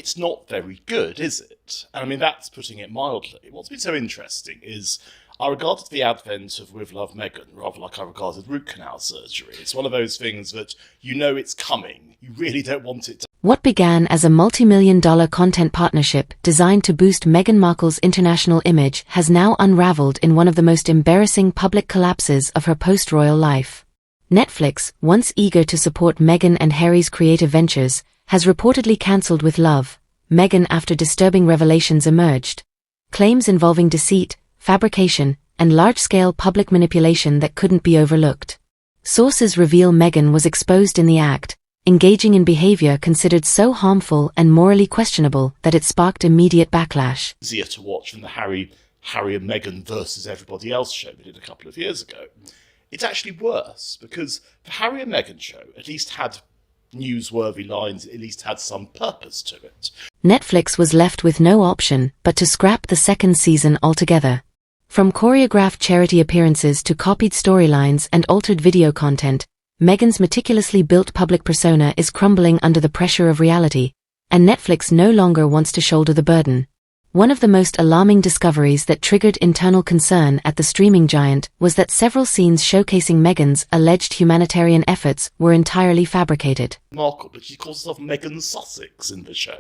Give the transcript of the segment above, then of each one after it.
it's not very good, is it? And I mean, that's putting it mildly. What's been so interesting is I regarded the advent of With Love Meghan rather like I regarded root canal surgery. It's one of those things that you know it's coming. You really don't want it to. What began as a multi-million-dollar content partnership designed to boost Meghan Markle's international image has now unraveled in one of the most embarrassing public collapses of her post-royal life. Netflix, once eager to support Meghan and Harry's creative ventures, has reportedly cancelled With Love Meghan after disturbing revelations emerged. Claims involving deceit, fabrication, and large-scale public manipulation that couldn't be overlooked. Sources reveal Meghan was exposed in the act, engaging in behavior considered so harmful and morally questionable that it sparked immediate backlash. Easier to watch than the Harry and Meghan versus everybody else show we did a couple of years ago. It's actually worse, because the Harry and Meghan show at least had newsworthy lines, at least had some purpose to it. Netflix was left with no option but to scrap the second season altogether. From choreographed charity appearances to copied storylines and altered video content, Meghan's meticulously built public persona is crumbling under the pressure of reality, and Netflix no longer wants to shoulder the burden. One of the most alarming discoveries that triggered internal concern at the streaming giant was that several scenes showcasing Meghan's alleged humanitarian efforts were entirely fabricated. Markle, but she calls herself Meghan Sussex in the show.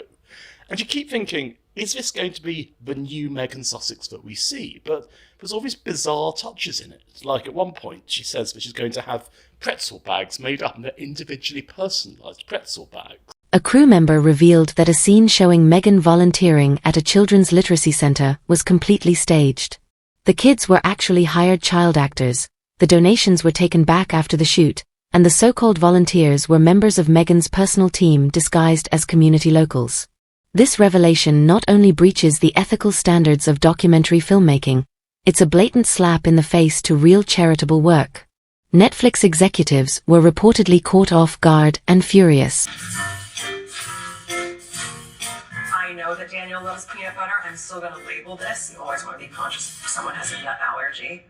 And you keep thinking, is this going to be the new Meghan Sussex that we see? But there's all these bizarre touches in it. Like at one point, she says that she's going to have pretzel bags made up, and they're individually personalised pretzel bags. A crew member revealed that a scene showing Meghan volunteering at a children's literacy centre was completely staged. The kids were actually hired child actors, the donations were taken back after the shoot, and the so-called volunteers were members of Meghan's personal team disguised as community locals. This revelation not only breaches the ethical standards of documentary filmmaking, it's a blatant slap in the face to real charitable work. Netflix executives were reportedly caught off guard and furious. I know that Daniel loves peanut butter. I'm still going to label this. You always want to be conscious if someone has a nut allergy.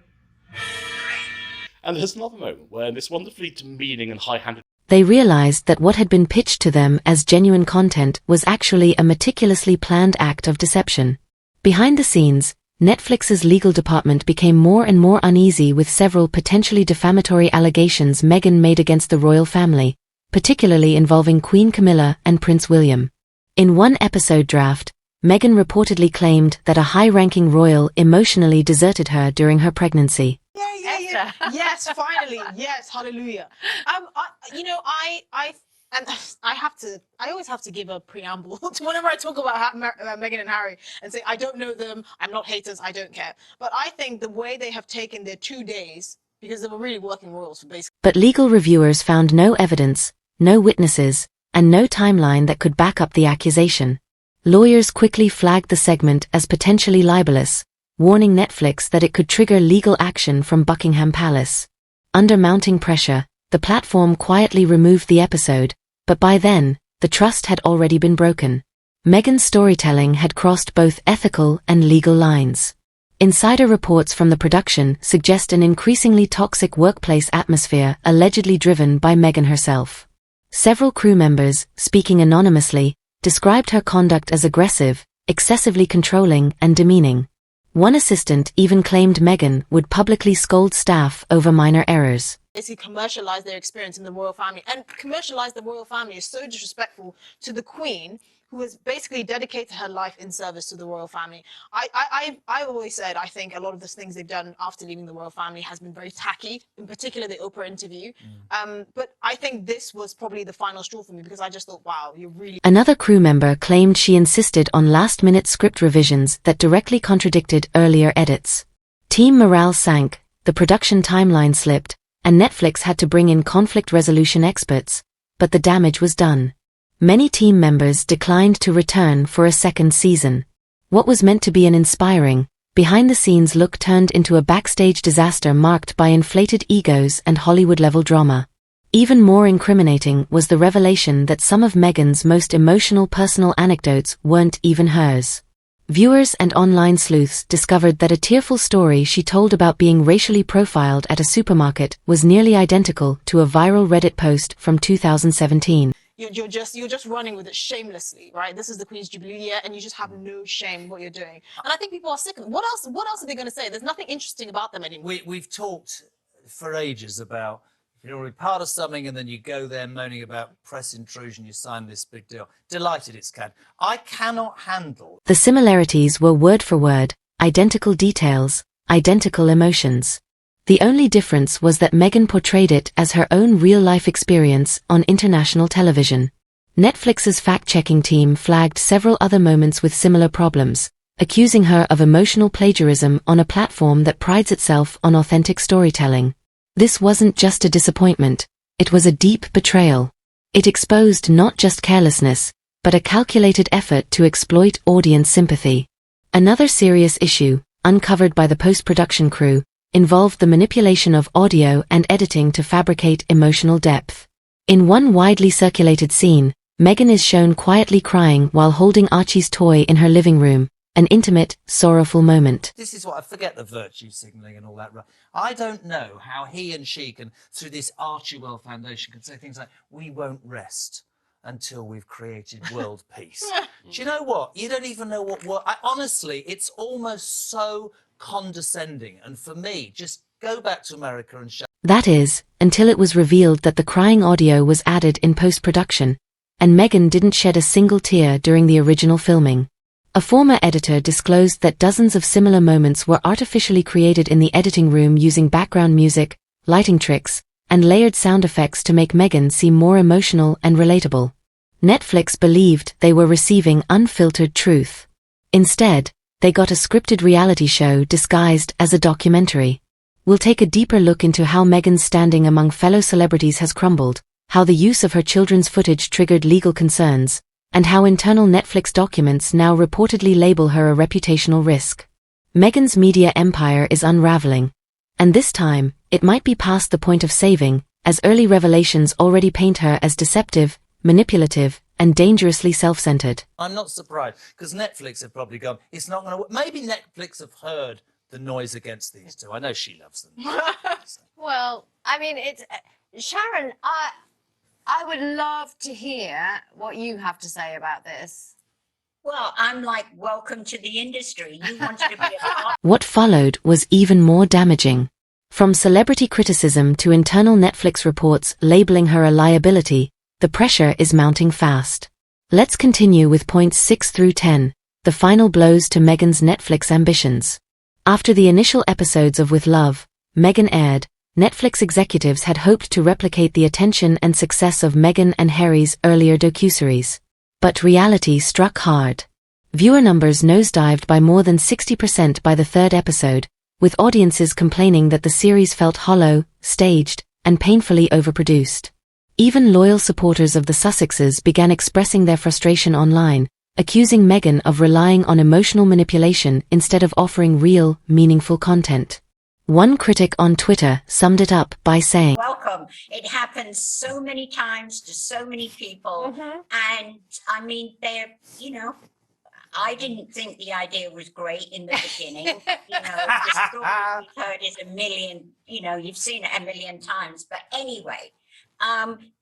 And there's another moment where this wonderfully demeaning and high-handed They realized that what had been pitched to them as genuine content was actually a meticulously planned act of deception. Behind the scenes, Netflix's legal department became more and more uneasy with several potentially defamatory allegations Meghan made against the royal family, particularly involving Queen Camilla and Prince William. In one episode draft, Meghan reportedly claimed that a high-ranking royal emotionally deserted her during her pregnancy. Yeah. Yes, finally. Yes, hallelujah. I always have to give a preamble to whenever I talk about Meghan and Harry and say, I don't know them, I'm not haters, I don't care. But I think the way they have taken their 2 days, because they were really working royals for basically. But legal reviewers found no evidence, no witnesses, and no timeline that could back up the accusation. Lawyers quickly flagged the segment as potentially libelous, warning Netflix that it could trigger legal action from Buckingham Palace. Under mounting pressure, the platform quietly removed the episode, but by then, the trust had already been broken. Meghan's storytelling had crossed both ethical and legal lines. Insider reports from the production suggest an increasingly toxic workplace atmosphere allegedly driven by Meghan herself. Several crew members, speaking anonymously, described her conduct as aggressive, excessively controlling, and demeaning. One assistant even claimed Meghan would publicly scold staff over minor errors. Basically commercialize their experience in the royal family. And commercialize the royal family is so disrespectful to the Queen, who has basically dedicated her life in service to the royal family. I've always said I think a lot of the things they've done after leaving the royal family has been very tacky, in particular the Oprah interview. But I think this was probably the final straw for me, because I just thought, wow, you're really... Another crew member claimed she insisted on last-minute script revisions that directly contradicted earlier edits. Team morale sank, the production timeline slipped, and Netflix had to bring in conflict resolution experts, but the damage was done. Many team members declined to return for a second season. What was meant to be an inspiring, behind-the-scenes look turned into a backstage disaster marked by inflated egos and Hollywood-level drama. Even more incriminating was the revelation that some of Meghan's most emotional personal anecdotes weren't even hers. Viewers and online sleuths discovered that a tearful story she told about being racially profiled at a supermarket was nearly identical to a viral Reddit post from 2017. you're just running with it shamelessly, right? This is the Queen's Jubilee year, and you just have no shame in what you're doing. And I think people are sick of it. What else are they going to say? There's nothing interesting about them anymore. We've talked for ages about if you're already part of something and then you go there moaning about press intrusion, you sign this big deal. Delighted it's canned. I cannot handle. The similarities were word for word, identical details, identical emotions. The only difference was that Meghan portrayed it as her own real-life experience on international television. Netflix's fact-checking team flagged several other moments with similar problems, accusing her of emotional plagiarism on a platform that prides itself on authentic storytelling. This wasn't just a disappointment, it was a deep betrayal. It exposed not just carelessness, but a calculated effort to exploit audience sympathy. Another serious issue, uncovered by the post-production crew, involved the manipulation of audio and editing to fabricate emotional depth. In one widely circulated scene, Meghan is shown quietly crying while holding Archie's toy in her living room, an intimate, sorrowful moment. This is what I forget the virtue signalling and all that. I don't know how he and she can, through this Archewell Foundation, can say things like, we won't rest until we've created world peace. Do you know what? You don't even know what honestly, it's almost so condescending. And for me, just go back to America and show. That is, until it was revealed that the crying audio was added in post-production, and Meghan didn't shed a single tear during the original filming. A former editor disclosed that dozens of similar moments were artificially created in the editing room using background music, lighting tricks, and layered sound effects to make Meghan seem more emotional and relatable. Netflix believed they were receiving unfiltered truth. Instead, they got a scripted reality show disguised as a documentary. We'll take a deeper look into how Meghan's standing among fellow celebrities has crumbled, how the use of her children's footage triggered legal concerns, and how internal Netflix documents now reportedly label her a reputational risk. Meghan's media empire is unraveling. And this time, it might be past the point of saving, as early revelations already paint her as deceptive, manipulative, and dangerously self-centered. I'm not surprised, because Netflix have probably gone, it's not going to work. Maybe Netflix have heard the noise against these two. I know she loves them. Well, I mean, it's Sharon, I would love to hear what you have to say about this. Well, I'm like, welcome to the industry. You wanted to be a part. What followed was even more damaging. From celebrity criticism to internal Netflix reports labeling her a liability, the pressure is mounting fast. Let's continue with points 6 through 10, the final blows to Meghan's Netflix ambitions. After the initial episodes of With Love, Meghan aired, Netflix executives had hoped to replicate the attention and success of Meghan and Harry's earlier docuseries. But reality struck hard. Viewer numbers nosedived by more than 60% by the third episode, with audiences complaining that the series felt hollow, staged, and painfully overproduced. Even loyal supporters of the Sussexes began expressing their frustration online, accusing Meghan of relying on emotional manipulation instead of offering real, meaningful content. One critic on Twitter summed it up by saying, Welcome. It happens so many times to so many people. And I mean, I didn't think the idea was great in the beginning. The story we've heard is a million, you've seen it a million times. But anyway,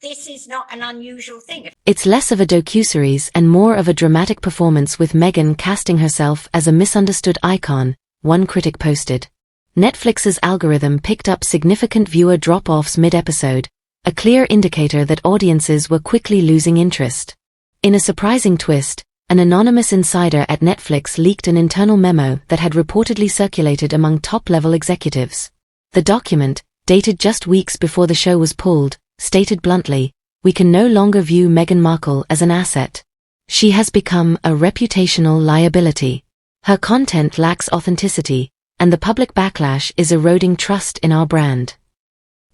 this is not an unusual thing. It's less of a docuseries and more of a dramatic performance with Meghan casting herself as a misunderstood icon, one critic posted. Netflix's algorithm picked up significant viewer drop-offs mid-episode, a clear indicator that audiences were quickly losing interest. In a surprising twist, an anonymous insider at Netflix leaked an internal memo that had reportedly circulated among top-level executives. The document, dated just weeks before the show was pulled, stated bluntly, "We can no longer view Meghan Markle as an asset. She has become a reputational liability. Her content lacks authenticity, and the public backlash is eroding trust in our brand."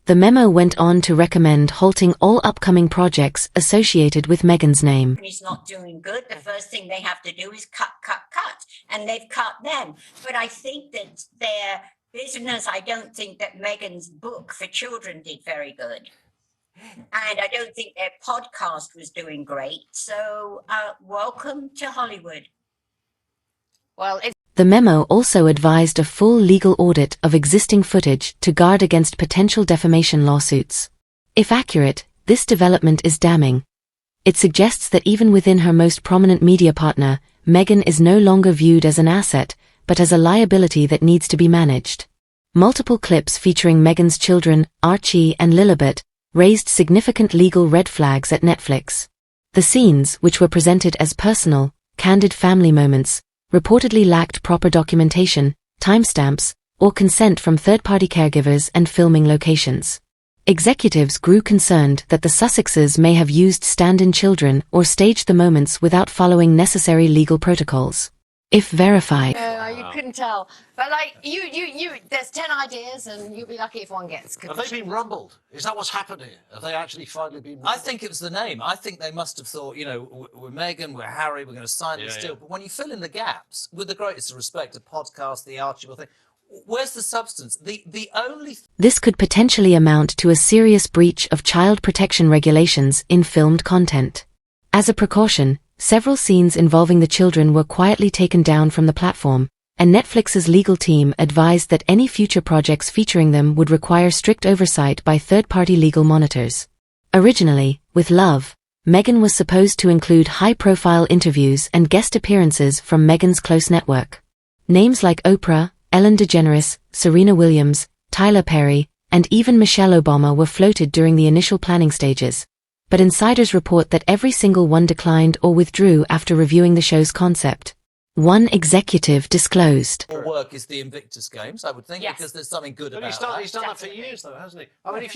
The memo went on to recommend halting all upcoming projects associated with Meghan's name. He's not doing good. The first thing they have to do is cut. And they've cut them. But I think that their business, I don't think that Meghan's book for children did very good. And I don't think their podcast was doing great. So welcome to Hollywood. Well, The memo also advised a full legal audit of existing footage to guard against potential defamation lawsuits. If accurate, this development is damning. It suggests that even within her most prominent media partner, Meghan is no longer viewed as an asset, but as a liability that needs to be managed. Multiple clips featuring Meghan's children, Archie and Lilibet, raised significant legal red flags at Netflix. The scenes, which were presented as personal, candid family moments, reportedly lacked proper documentation, timestamps, or consent from third-party caregivers and filming locations. Executives grew concerned that the Sussexes may have used stand-in children or staged the moments without following necessary legal protocols. If verified. You couldn't tell. But like, there's 10 ideas and you'll be lucky if one gets. Have they been rumbled? Is that what's happened here? Have they actually finally been rumbled? I think it was the name. I think they must have thought, we're Meghan, we're Harry, we're going to sign this deal. But when you fill in the gaps, with the greatest respect to podcast, the Archibald thing, where's the substance? The only... This could potentially amount to a serious breach of child protection regulations in filmed content. As a precaution, several scenes involving the children were quietly taken down from the platform, and Netflix's legal team advised that any future projects featuring them would require strict oversight by third-party legal monitors. Originally, with Love, Meghan was supposed to include high-profile interviews and guest appearances from Meghan's close network. Names like Oprah, Ellen DeGeneres, Serena Williams, Tyler Perry, and even Michelle Obama were floated during the initial planning stages. But insiders report that every single one declined or withdrew after reviewing the show's concept. One executive disclosed. Work is the Invictus Games, I would think, Yes. because there's something good But about he's done that for Definitely. years, though, hasn't he? I mean, if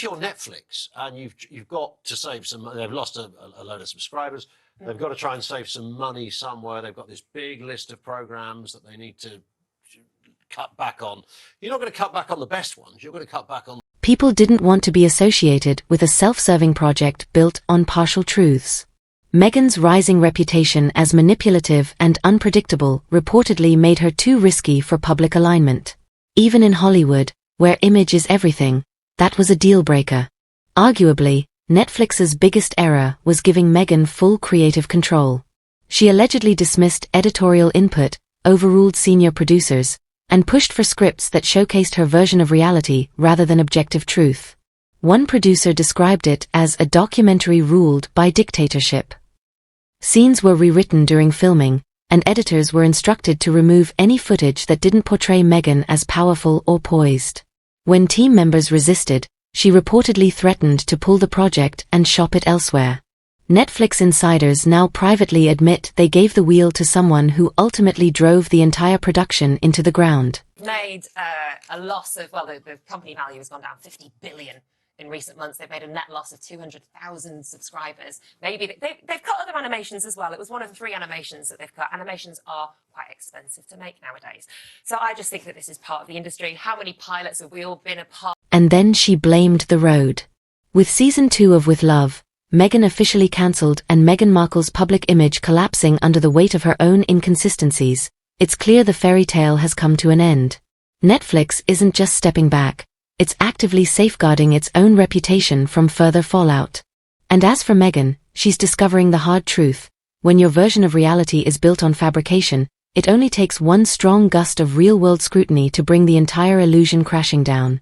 you're Netflix and you've got to save some, they've lost a load of subscribers. They've got to try and save some money somewhere. They've got this big list of programs that they need to cut back on. You're not going to cut back on the best ones. You're going to cut back on. People didn't want to be associated with a self-serving project built on partial truths. Meghan's rising reputation as manipulative and unpredictable reportedly made her too risky for public alignment. Even in Hollywood, where image is everything, that was a deal-breaker. Arguably, Netflix's biggest error was giving Meghan full creative control. She allegedly dismissed editorial input, overruled senior producers, and pushed for scripts that showcased her version of reality rather than objective truth. One producer described it as a documentary ruled by dictatorship. Scenes were rewritten during filming, and editors were instructed to remove any footage that didn't portray Meghan as powerful or poised. When team members resisted, she reportedly threatened to pull the project and shop it elsewhere. Netflix insiders now privately admit they gave the wheel to someone who ultimately drove the entire production into the ground. Made a loss of, well, the company value has gone down 50 billion in recent months. They've made a net loss of 200,000 subscribers. Maybe they've cut other animations as well. It was one of 3 animations that they've cut. Animations are quite expensive to make nowadays. So I just think that this is part of the industry. How many pilots have we all been a part? And then she blamed the road. With season 2 of With Love, Meghan officially cancelled, and Meghan Markle's public image collapsing under the weight of her own inconsistencies, it's clear the fairy tale has come to an end. Netflix isn't just stepping back, it's actively safeguarding its own reputation from further fallout. And as for Meghan, she's discovering the hard truth. When your version of reality is built on fabrication, it only takes one strong gust of real-world scrutiny to bring the entire illusion crashing down.